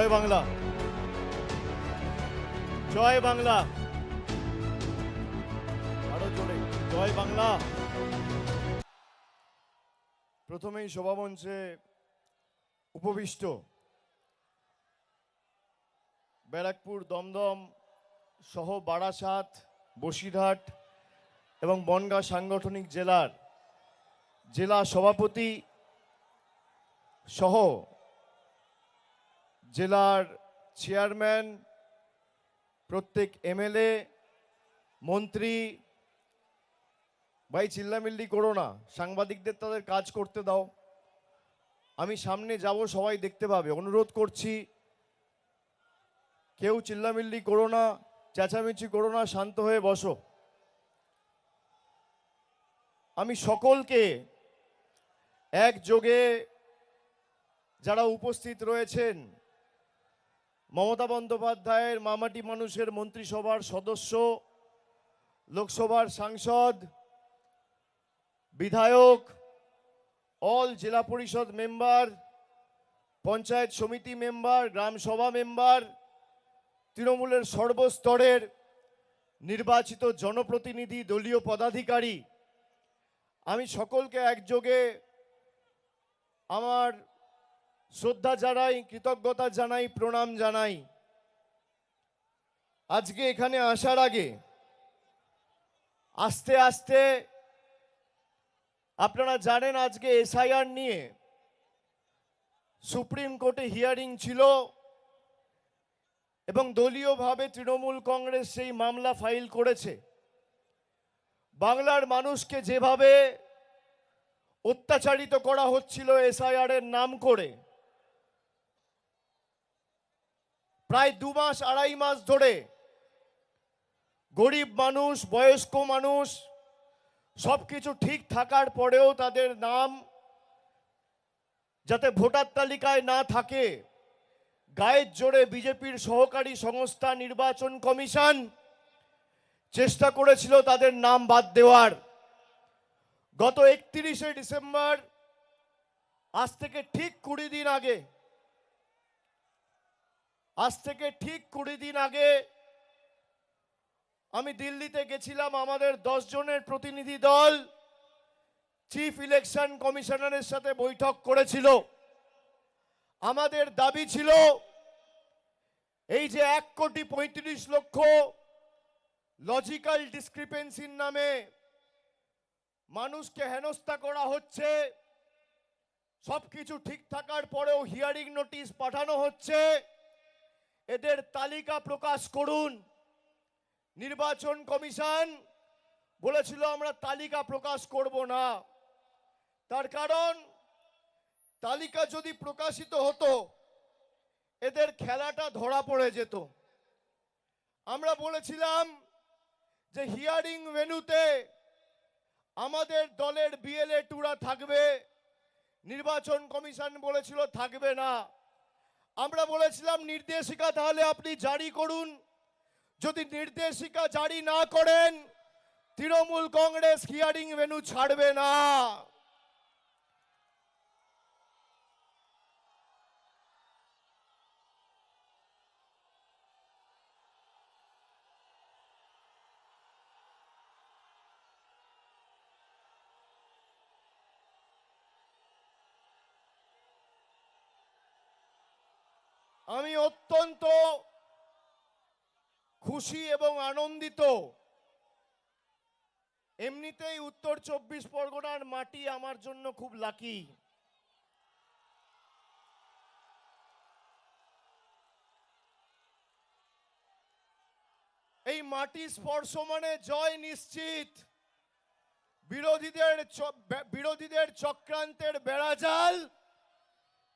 জয় বাংলা, জয় বাংলা, আরো জোরে জয় বাংলা। প্রথমেই সভামঞ্চে উপবিষ্ট ব্যারাকপুর, দমদম সহ বারাসাত, বসিরহাট এবং বনগাঁ সাংগঠনিক জেলার জেলা সভাপতি সহ জেলার চেয়ারম্যান, প্রত্যেক এমএলএ, মন্ত্রী, ভাই চিল্লামিল্লি করো না, সাংবাদিকদের তাদের কাজ করতে দাও। আমি সামনে যাব, সবাই দেখতে পাবে, অনুরোধ করছি। কেউ চিল্লামিল্লি করো না, চেঁচামেচি করো না, শান্ত হয়ে বসো। আমি সকলকে একযোগে যারা উপস্থিত রয়েছেন, মমতা বন্দ্যোপাধ্যায়ের মামাটি মানুষের মন্ত্রিসভার সদস্য, লোকসভার সাংসদ, বিধায়ক, অল জেলা পরিষদ মেম্বার, পঞ্চায়েত সমিতি মেম্বার, গ্রাম সভা মেম্বার, তৃণমূলের সর্বস্তরের নির্বাচিত জনপ্রতিনিধি, দলীয় পদাধিকারী, আমি সকলকে একযোগে আমার শ্রদ্ধা জানাই, কৃতজ্ঞতা জানাই, প্রণাম জানাই। আজকে এখানে আসার আগে আস্তে আস্তে আপনারা জানেন আজকে এসআইআর নিয়ে সুপ্রিম কোর্টে হিয়ারিং ছিল এবং দলীয়ভাবে তৃণমূল কংগ্রেস সেই মামলা ফাইল করেছে। বাংলার মানুষকে যেভাবে অত্যাচারিত করা হচ্ছিল এসআইআর এর নাম করে, প্রায় 2 মাস 2.5 মাস ধরে গরিব মানুষ, বয়স্ক মানুষ সবকিছু ঠিক থাকার পরেও তাদের নাম যাতে ভোটার তালিকায় না থাকে, গায়ের জোরে বিজেপির সহকারী সংস্থা নির্বাচন কমিশন চেষ্টা করেছিল তাদের নাম বাদ দেওয়ার। গত 31শে ডিসেম্বর, আজ থেকে ঠিক 20 দিন আগে আমি দিল্লিতে গেছিলাম। আমাদের 10 জনের প্রতিনিধি দল চিফ ইলেকশন কমিশনারের সাথে বৈঠক করেছিল। আমাদের দাবি ছিল এই যে 1,35,00,000 লজিক্যাল ডিসক্রিপেন্সির নামে মানুষকে হেনস্থা করা হচ্ছে, সবকিছু ঠিক থাকার পরেও হিয়ারিং নোটিশ পাঠানো হচ্ছে, এদের তালিকা প্রকাশ করুন। নির্বাচন কমিশন বলেছিল আমরা তালিকা প্রকাশ করব না। তার কারণ তালিকা যদি প্রকাশিত হতো এদের খেলাটা ধরা পড়ে যেত। আমরা বলেছিলাম যে হিয়ারিং ভেন্যুতে আমাদের দলের বিএলএ টুরা থাকবে, নির্বাচন কমিশন বলেছিল থাকবে না। আমরা বলেছিলাম নির্দেশিকা তাহলে আপনি জারি করুন, যদি নির্দেশিকা জারি না করেন তৃণমূল কংগ্রেস হিয়ারিং ভেন্যু ছাড়বে না। আমি অত্যন্ত খুশি এবং আনন্দিত। এমনিতেই উত্তর 24 পরগনার মাটি আমার জন্য খুব লাকি। এই মাটি স্পর্শ মানে জয় নিশ্চিত। বিরোধীদের চক্রান্তের বেড়াজাল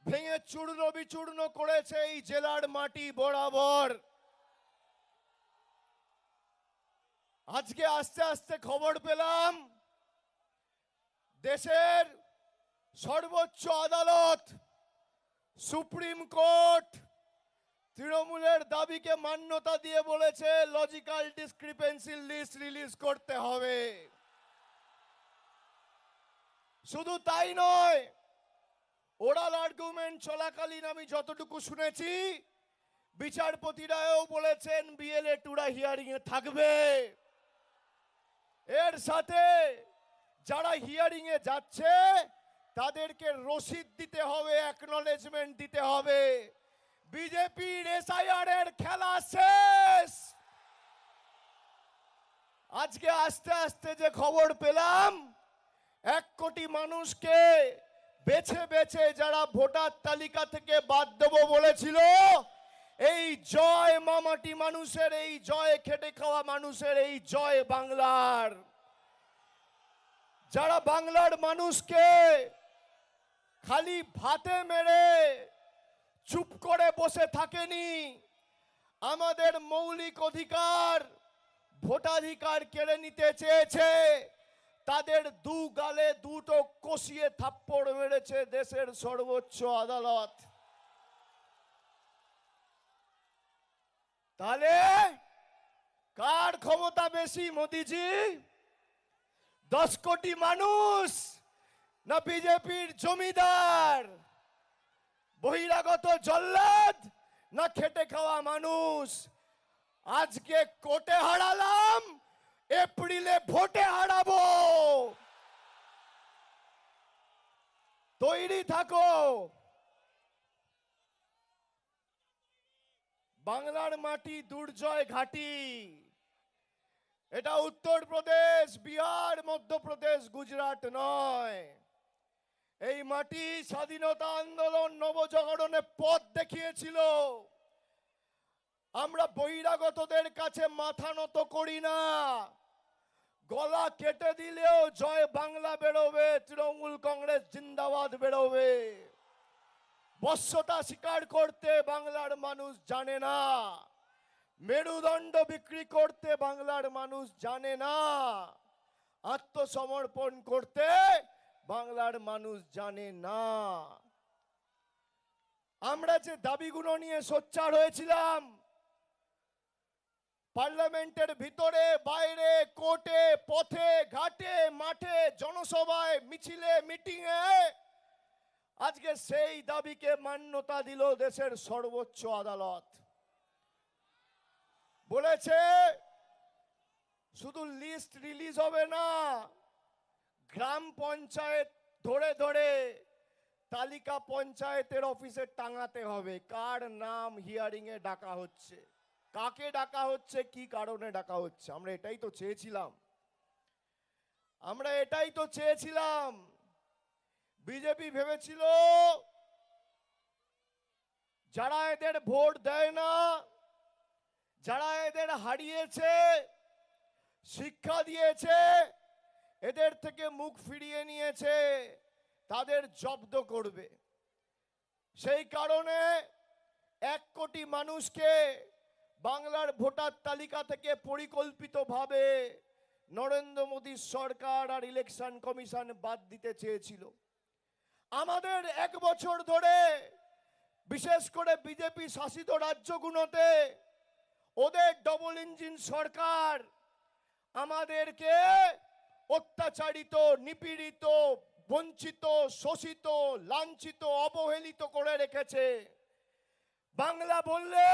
ভেঙে চূর্ণ বিচূর্ণ করেছে এই জেলার মাটি বরাবর। আজকে আস্তে আস্তে খবর পেলাম দেশের সর্বোচ্চ আদালত সুপ্রিম কোর্ট তৃণমূলের দাবিকে মান্যতা দিয়ে বলেছে লজিক্যাল ডিসক্রিপেন্সি লিস্ট রিলিজ করতে হবে। শুধু তাই নয়, ওরাল আর্গুমেন্ট চলাকালীন আমি যতটুকু শুনেছি বিচারপতিরাও বলেছেন বিএলএ টুরা হিয়ারিং এ থাকবে। এর সাথে যারা হিয়ারিং এ যাচ্ছে তাদেরকে রসিদ দিতে হবে, অ্যাকনলেজমেন্ট দিতে হবে। বিজেপির এসআইআর এর খেলা শেষ। আজকে আস্তে আস্তে যে খবর পেলাম, 1 কোটি মানুষকে বেছে বেছে যারা ভোটার তালিকা থেকে বাদ দেবো বলেছিল, এই জয় মামাটি মানুষের, এই জয় খেটে খাওয়া মানুষের, এই জয় বাংলার, যারা বাংলার মানুষকে খালি ভাতে মেরে চুপ করে বসে থাকেনি, আমাদের মৌলিক অধিকার ভোটাধিকার কেড়ে নিতে চেয়েছে, তাদের দু গালে দুটো কষিয়ে থাপ্পড় মেরেছে দেশের সর্বোচ্চ আদালত। তাহলে কার ক্ষমতা বেশি মোদিজি? 10 কোটি মানুষ না বিজেপির জমিদার? বহিরাগত জল্লাদ না খেটে খাওয়া মানুষ? আজকে কোর্টে হারালাম, এপ্রিলে ভোটে হারাবো। তৈরি থাকো। বাংলার মাটি দুর্জয় ঘাটি। এটা উত্তরপ্রদেশ, বিহার, মধ্যপ্রদেশ, গুজরাট নয়। এই মাটি স্বাধীনতা আন্দোলন নবজাগরণে পথ দেখিয়েছিল। আমরা বহিরাগতদের কাছে মাথা নত করি না। গলা কেটে দিলেও জয় বাংলা বেরোবে, তৃণমূল কংগ্রেস জিন্দাবাদ বেরোবে। বশ্যতা স্বীকার করতে বাংলার মানুষ জানে না, মেরুদণ্ড বিক্রি করতে বাংলার মানুষ জানে না, আত্মসমর্পণ করতে বাংলার মানুষ জানে না। আমরা যে দাবিগুলো নিয়ে সোচ্চার হয়েছিলাম, পার্লামেন্টের ভিতরে বাইরে, কোর্টে, পথে ঘাটে, মাঠে, জনসভায়, মিছিলে, মিটিংয়ে, আজকে সেই দাবিকে মান্যতা দিল দেশের সর্বোচ্চ আদালত। বলেছে শুধু লিস্ট রিলিজ হবে না, গ্রাম পঞ্চায়েত ধরে ধরে তালিকা পঞ্চায়েতের অফিসে টাঙাতে হবে কার নাম হিয়ারিং এ ডাকা হচ্ছে, কাকে ডাকা হচ্ছে, কি কারণে ডাকা হচ্ছে। আমরা এটাই তো চেয়েছিলাম, আমরা এটাই তো চেয়েছিলাম। বিজেপি ভেবেছিল যারা এদের ভোট দেয় না, যারা এদের হারিয়েছে, শিক্ষা দিয়েছে, এদের থেকে মুখ ফিরিয়ে নিয়েছে, তাদের জব্দ করবে। সেই কারণে 1 কোটি মানুষকে বাংলার ভোটার তালিকা থেকে পরিকল্পিতভাবে নরেন্দ্র মোদীর সরকার আর ইলেকশন কমিশন বাদ দিতে চেয়েছিল। আমাদের 1 বছর ধরে, বিশেষ করে বিজেপি শাসিত রাজ্যগুলোতে ওদের ডবল ইঞ্জিন সরকার আমাদেরকে অত্যাচারিত, নিপীড়িত, বঞ্চিত, শোষিত, লাঞ্ছিত, অবহেলিত করে রেখেছে। বাংলা বললে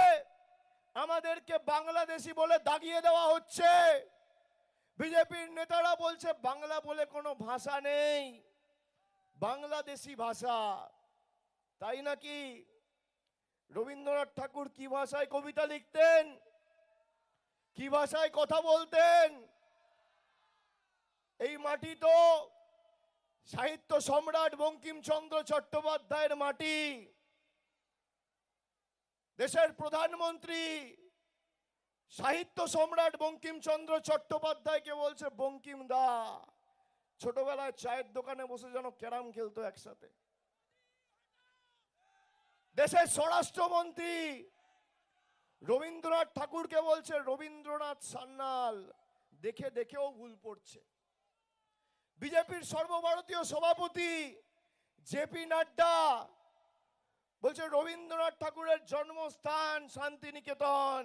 আমাদেরকে বাংলাদেশি বলে দাগিয়ে দেওয়া হচ্ছে। বিজেপির নেতারা বলছে বাংলা বলে কোনো ভাষা নেই, বাংলাদেশি ভাষা। তাই নাকি? রবীন্দ্রনাথ ঠাকুর কি ভাষায় কবিতা লিখতেন, কি ভাষায় কথা বলতেন? এই মাটি তো সাহিত্য সম্রাট বঙ্কিমচন্দ্র চট্টোপাধ্যায়ের মাটি। দেশের প্রধানমন্ত্রী সাহিত্য সম্রাট বঙ্কিমচন্দ্র চট্টোপাধ্যায়কে বলছে বঙ্কিম দা। ছোটবেলায় চায়ের দোকানে বসে যেন ক্যারাম খেলতো একসাথে। দেশের স্বরাষ্ট্রমন্ত্রী রবীন্দ্রনাথ ঠাকুরকে বলছে রবীন্দ্রনাথ সান্যাল। দেখে দেখেও ভুল পড়ছে। বিজেপির সর্বভারতীয় সভাপতি জেপি নাড্ডা বলছে রবীন্দ্রনাথ ঠাকুরের জন্মস্থান শান্তিনিকেতন।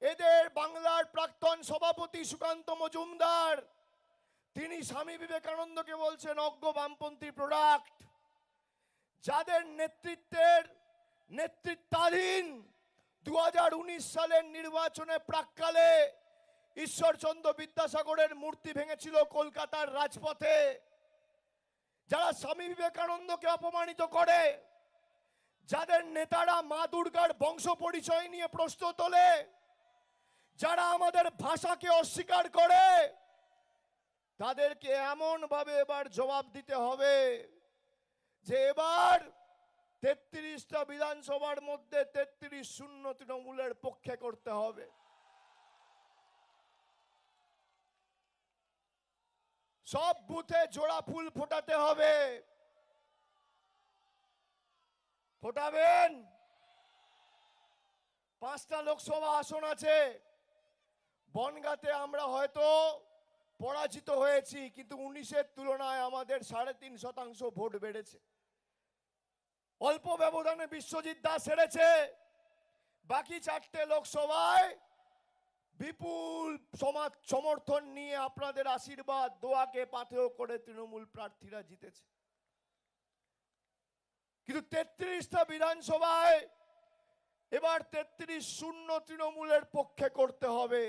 এদের বাংলার প্রাক্তন সভাপতি সুকান্ত মজুমদার, তিনি স্বামী বিবেকানন্দকে বলছেন অজ্ঞ বামপন্থী প্রোডাক্ট। যাদের নেতৃত্বের নেতৃত্বাধীন 2019 সালের নির্বাচনে প্রাক্কালে ঈশ্বরচন্দ্র বিদ্যাসাগরের মূর্তি ভেঙেছিল কলকাতার রাজপথে, যারা স্বামী বিবেকানন্দকে অপমানিত করে, যাদের নেতারা মা দুর্গার বংশ পরিচয় নিয়ে প্রশ্ন তোলে, যারা আমাদের ভাষাকে অস্বীকার করে, তাদেরকে এমন ভাবে এবার জবাব দিতে হবে যে এবার 33টা বিধানসভার মধ্যে 33-0 তৃণমূলের পক্ষে করতে হবে। সব বুথে জোড়া ফুল ফোটাতে হবে। ফোটাবেন? 5টা লোকসভা আসন আছে। বনগাঁতে আমরা হয়তো পরাজিত হয়েছি, কিন্তু 19-এর তুলনায় আমাদের 3.5% ভোট বেড়েছে। অল্প ব্যবধানে বিশ্বজিৎ দাস হেরেছে। বাকি 4টে লোকসভায় বিপুল সমর্থন নিয়ে আপনাদের আশীর্বাদ দোয়াকে পাথেয় করে তৃণমূল প্রার্থীরা জিতেছে। কিন্তু 33টা বিধানসভায় এবার 33-0 তৃণমূলের পক্ষে করতে হবে।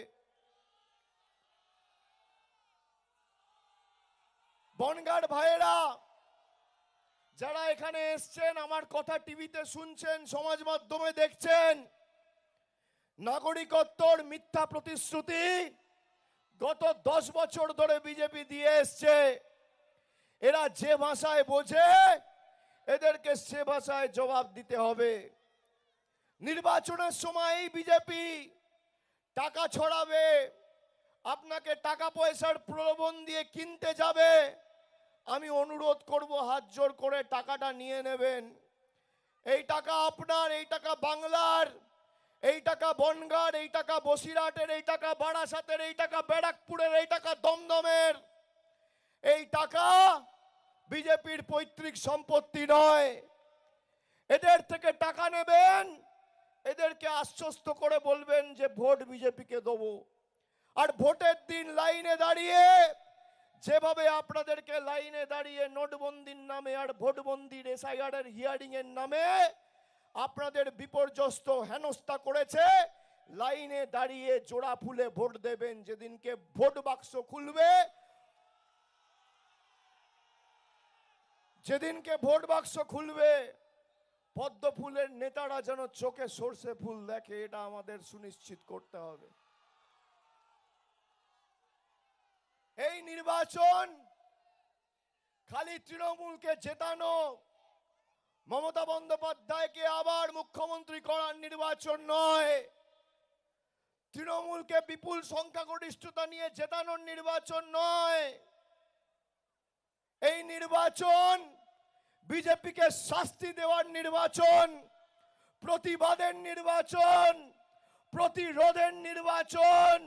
বনগাঁর ভাইয়েরা যারা এখানে এসছেন, আমার কথা টিভিতে শুনছেন, সমাজ মাধ্যমে দেখছেন, নাগরিকত্বর মিথ্যা প্রতিশ্রুতি গত 10 বছর ধরে বিজেপি দিয়ে এসছে। এরা যে ভাষায় বোঝে এদেরকে সে ভাষায় জবাব দিতে হবে। নির্বাচনের সময় বিজেপি টাকা ছড়াবে, আপনাকে টাকা পয়সার প্রলোভন দিয়ে কিনতে যাবে। আমি অনুরোধ করব হাত জোর করে টাকাটা নিয়ে নেবেন। এই টাকা আপনার, এই টাকা বাংলার, এই টাকা বনগাঁর, এই টাকা বসিরহাটের, এই টাকা বারাসাতের, এই টাকা ব্যারাকপুরের, এই টাকা দমদমের। এই টাকা বিজেপির পৈতৃক সম্পত্তি নয়। এদের থেকে টাকা নেবেন, এদেরকে আশ্বস্ত করে বলবেন যে ভোট বিজেপিকে দেবো। আর ভোটের দিন লাইনে দাঁড়িয়ে যেভাবে আপনাদেরকে লাইনে দাঁড়িয়ে নোটবন্দির নামে আর ভোটবন্দির SIR এর হিয়ারিং এর নামে আপনাদের বিপর্যস্ত হেনস্থা করেছে, লাইনে দাঁড়িয়ে জোড়া ফুলে ভোট দেবেন। যেদিনকে ভোট বাক্স খুলবে, যেদিনকে ভোট বাক্স খুলবে, পদ্ম ফুলের নেতারা যেন চোখে সর্ষে ফুল দেখে, এটা আমাদের সুনিশ্চিত করতে হবে। এই নির্বাচন খালি তৃণমূলকে জেতানো, মমতা বন্দ্যোপাধ্যায়কে আবার মুখ্যমন্ত্রী করার নির্বাচন নয়। তৃণমূলকে বিপুল সংখ্যাগরিষ্ঠতা নিয়ে জেতানোর নির্বাচন নয়। এই নির্বাচন বিজেপিকে শাস্তি দেওয়ার নির্বাচন, প্রতিবাদের নির্বাচন, প্রতিরোধের নির্বাচন,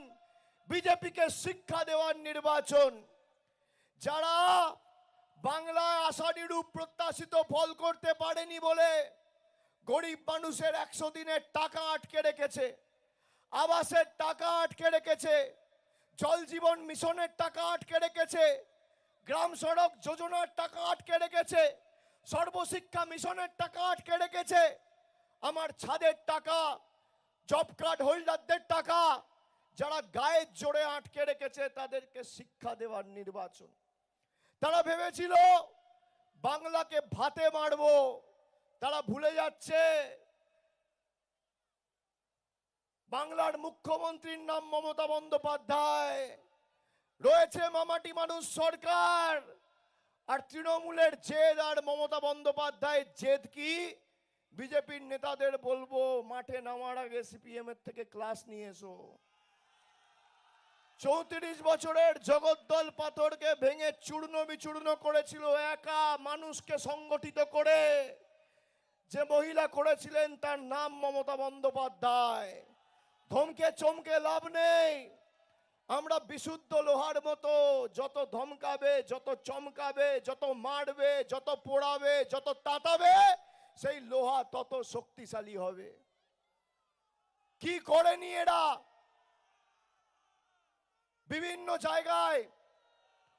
বিজেপিকে শিক্ষা দেওয়ার নির্বাচন। যারা বাংলায় আশানুরূপ প্রত্যাশিত ফল করতে পারেনি বলে গরিব মানুষের 100 দিনের টাকা আটকে রেখেছে, আবাসের টাকা আটকে রেখেছে, জল জীবন মিশনের টাকা আটকে রেখেছে, গ্রাম সড়ক যোজনার টাকা আটকে রেখেছে, সর্বশিক্ষা মিশনের টাকা আটকে রেখেছে, আমার ছাদের টাকা, জব কার্ড হোল্ডারদের টাকা যারা গায়ের জোরে আটকে রেখেছে, তাদেরকে শিক্ষা দেওয়ার নির্বাচন। তারা ভেবেছিল বাংলাকে ভাতে মারবো, তারা ভুলে যাচ্ছে বাংলার মুখ্যমন্ত্রীর নাম মমতা বন্দ্যোপাধ্যায়, রয়েছে মামাটি মানুষ সরকার। আর তৃণমূলের জেদ আর মমতা বন্দ্যোপাধ্যায়ের জেদ কি? বিজেপির নেতাদের বলবো মাঠে নামার আগে CPM এর থেকে ক্লাস নিয়ে এসো। 34 বছরের জগদ্দল পাথরকে ভেঙে চূর্ণ বিচূর্ণ করেছিল একা মানুষকে সংগঠিত করে। যে মহিলা করেছিলেন তার নাম মমতা বন্দ্যোপাধ্যায়। ধমকে চমকে লাভ নেই। আমরা বিশুদ্ধ লোহার মতো, যত ধমকাবে, যত চমকাবে, যত মারবে, যত পোড়াবে, যত তাতাবে, সেই লোহা তত শক্তিশালী হবে। কি করেনি এরা? বিভিন্ন জায়গায়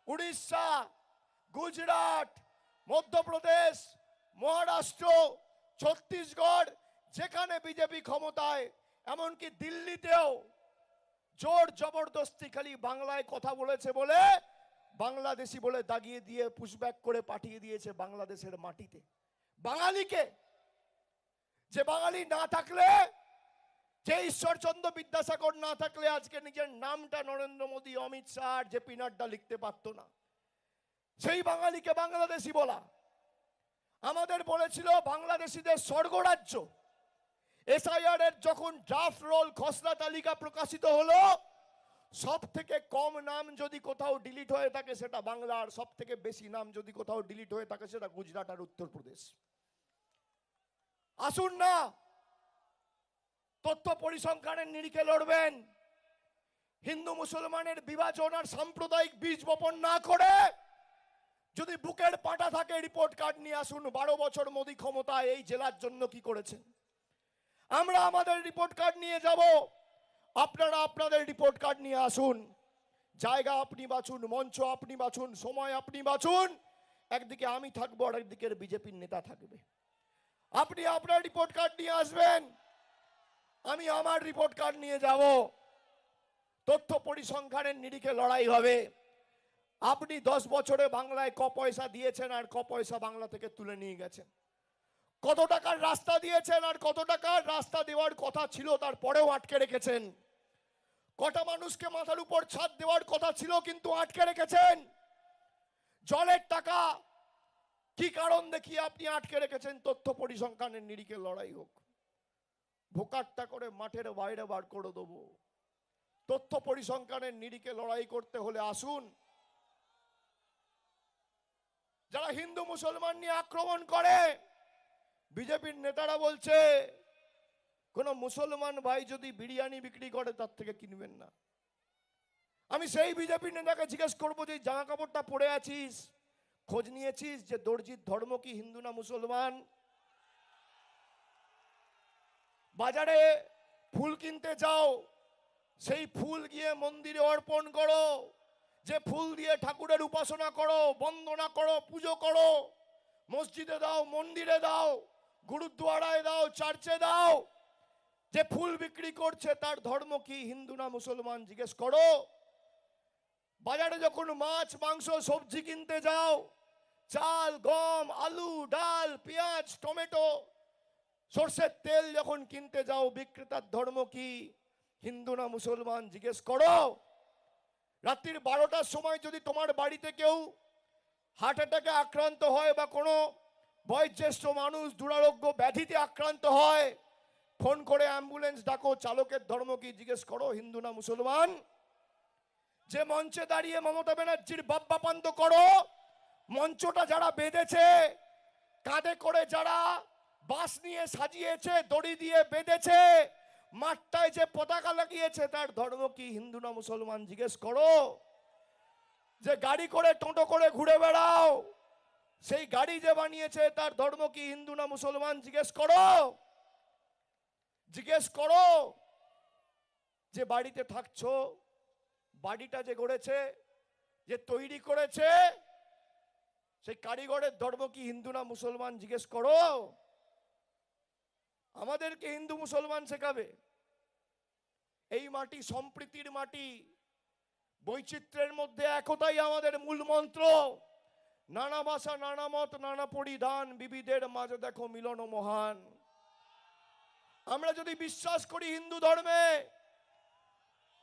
উড়িষ্যা, গুজরাট, মধ্যপ্রদেশ, মহারাষ্ট্র, ছত্তিশগড় যেখানে বিজেপি ক্ষমতায়, এমনকি দিল্লিতেও জোর জবরদস্তি খালি বাংলায় কথা বলেছে বলে বাংলাদেশি বলে দাগিয়ে দিয়ে পুশব্যাক করে পাঠিয়ে দিয়েছে বাংলাদেশের মাটিতে বাঙালিকে। যে বাঙালি না থাকলে, যে ঈশ্বরচন্দ্র বিদ্যাসাগর না থাকলে আজকে নিজের নামটা নরেন্দ্র মোদী, অমিত শাহ আর জেপি নাড্ডা লিখতে পারতো না। সেই বাঙালিকে বাংলাদেশি বলা। আমাদের বলেছিল বাংলাদেশিদের স্বর্গরাজ্য। এসআইআর এর যখন ড্রাফট রোল খসড়া তালিকা প্রকাশিত হলো, সব থেকে কম নাম যদি কোথাও ডিলিট হয়ে থাকে সেটা বাংলা, আর সব থেকে বেশি নাম যদি কোথাও ডিলিট হয়ে থাকে সেটা গুজরাট আর উত্তরপ্রদেশ। আসুন না তথ্য পরিসংখ্যানের নিরিখে লড়বেন। হিন্দু মুসলমানের বিভাজন আর সাম্প্রদায়িক বীজ বপন না করে যদি বুকের পাটা থাকে রিপোর্ট কার্ড নিয়ে আসুন। 12 বছর মোদী ক্ষমতায় এই জেলার জন্য কি করেছেন, আমরা আমাদের রিপোর্ট কার্ড নিয়ে যাব, আপনারা আপনাদের রিপোর্ট কার্ড নিয়ে আসুন। জায়গা আপনি বাছুন, মঞ্চ আপনি বাছুন, সময় আপনি বাছুন। একদিকে আমি থাকবো আর একদিকে বিজেপির নেতা থাকবে। আপনি আপনার রিপোর্ট কার্ড নিয়ে আসবেন, আমি আমার রিপোর্ট কার্ড নিয়ে যাব। তথ্য পরিসংখ্যানের নিরিখে লড়াই হবে। আপনি 10 বছরে বাংলায় ক পয়সা দিয়েছেন আর ক পয়সা বাংলা থেকে তুলে নিয়ে গেছেন, কত টাকার রাস্তা দিয়েছেন আর কত টাকার রাস্তা দেওয়ার কথা ছিল তারপরেও আটকে রেখেছেন, কটা মানুষকে মাথার উপর ছাদ দেওয়ার কথা ছিল কিন্তু আটকে রেখেছেন, জলের টাকা কি কারণ দেখিয়ে আপনি আটকে রেখেছেন। তথ্য পরিসংখ্যানের নিরিখে লড়াই হোক, ভোকাট্টা করে মাঠের বাইরে বার করে দেবো। তথ্য পরিসংখ্যানের নিরিখে লড়াই করতে হলে আসুন। যারা হিন্দু মুসলমান নিয়ে আক্রমণ করে, বিজেপির নেতারা বলছে কোন মুসলমান ভাই যদি বিরিয়ানি বিক্রি করে তার থেকে কিনবেন না। আমি সেই বিজেপির নেতাকে জিজ্ঞেস করবো যে জামা কাপড়টা পরে আছিস, খোঁজ নিয়েছিস যে দর্জির ধর্ম কি হিন্দু না মুসলমান? বাজারে ফুল কিনতে যাও, সেই ফুল গিয়ে মন্দিরে অর্পণ করো, যে ফুল দিয়ে ঠাকুরের উপাসনা করো, বন্দনা করো, পুজো করো, মসজিদে দাও, মন্দিরে দাও, গুরুদ্বারায় দাও, চার্চে দাও। যে ফুল বিক্রি করছে তার ধর্ম কি হিন্দু না মুসলমান জিজ্ঞেস করো। বাজারে যখন মাছ মাংস সবজি কিনতে যাও, চাল গম আলু ডাল পেঁয়াজ টমেটো সরষের তেল যখন কিনতে যাও, বিক্রেতার ধর্ম কি হিন্দু না মুসলমান জিজ্ঞেস করো। রাত্রির 12টার সময় যদি তোমার বাড়িতে কেউ হার্ট অ্যাটাকে আক্রান্ত হয় বা কোনো বয়োজ্যেষ্ঠ মানুষ দুরারোগ্য ব্যাধিতে আক্রান্ত হয়, ফোন করে অ্যাম্বুলেন্স ডাকো, চালকের ধর্ম কি জিজ্ঞেস করো হিন্দু না মুসলমান। যে মঞ্চে দাঁড়িয়ে মমতা ব্যানার্জির বাপ্পাপান্ত করো, মঞ্চটা যারা বেঁধেছে, কাঁধে করে যারা বাস নিয়ে সাজিয়েছে, দড়ি দিয়ে বেঁধেছে, মাঠটায় যে পতাকা লাগিয়েছে তার ধর্ম কি হিন্দু না মুসলমান জিজ্ঞেস করো। যে গাড়ি করে টোটো করে ঘুরে বেড়াও, সেই গাড়ি যে বানিয়েছে তার ধর্ম কি হিন্দু না মুসলমান জিজ্ঞেস করো। জিজ্ঞেস করো যে বাড়িতে থাকছো, বাড়িটা যে গড়েছে, যে তৈরি করেছে, সেই কারিগরের ধর্ম কি হিন্দু না মুসলমান জিজ্ঞেস করো। আমাদেরকে হিন্দু মুসলমান শেখাবে। এই মাটি সম্প্রীতির মাটি, বৈচিত্র্যের মধ্যে একতাই আমাদের মূল মন্ত্র। নানা ভাষা নানা মত নানা পরিধান, বিবিধের মাঝে দেখো মিলন মহান। আমরা যদি বিশ্বাস করি হিন্দু ধর্মে,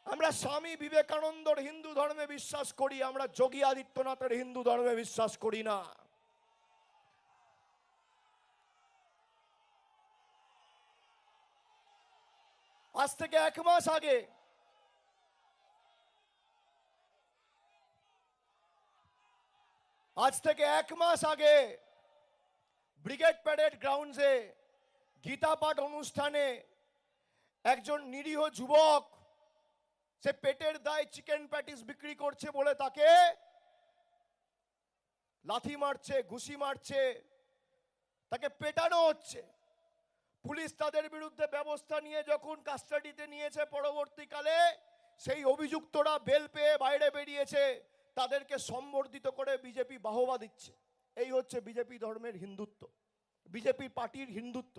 আমরা স্বামী বিবেকানন্দর হিন্দু ধর্মে বিশ্বাস করি, আমরা যোগী আদিত্যনাথের হিন্দু ধর্মে বিশ্বাস করি না। আজ থেকে 1 মাস আগে ব্রিগেড প্যারেড গ্রাউন্ডসে গীতা পাঠ অনুষ্ঠানে একজন নিরীহ যুবক, সে পেটের দায়ে চিকেন প্যাটিস বিক্রি করছে বলে তাকে লাথি মারছে, ঘুষি মারছে, তাকে পেটানো হচ্ছে। পুলিশ তাদের বিরুদ্ধে ব্যবস্থা নিয়ে যখন কাস্টাডিতে নিয়েছে, পরবর্তীকালে সেই অভিযুক্তরা বেল পেয়ে বাইরে বেরিয়েছে, তাদেরকে সম্বর্ধিত করে বিজেপি বাহবা দিচ্ছে। এই হচ্ছে বিজেপি ধর্মের হিন্দুত্ব, বিজেপি পার্টির হিন্দুত্ব।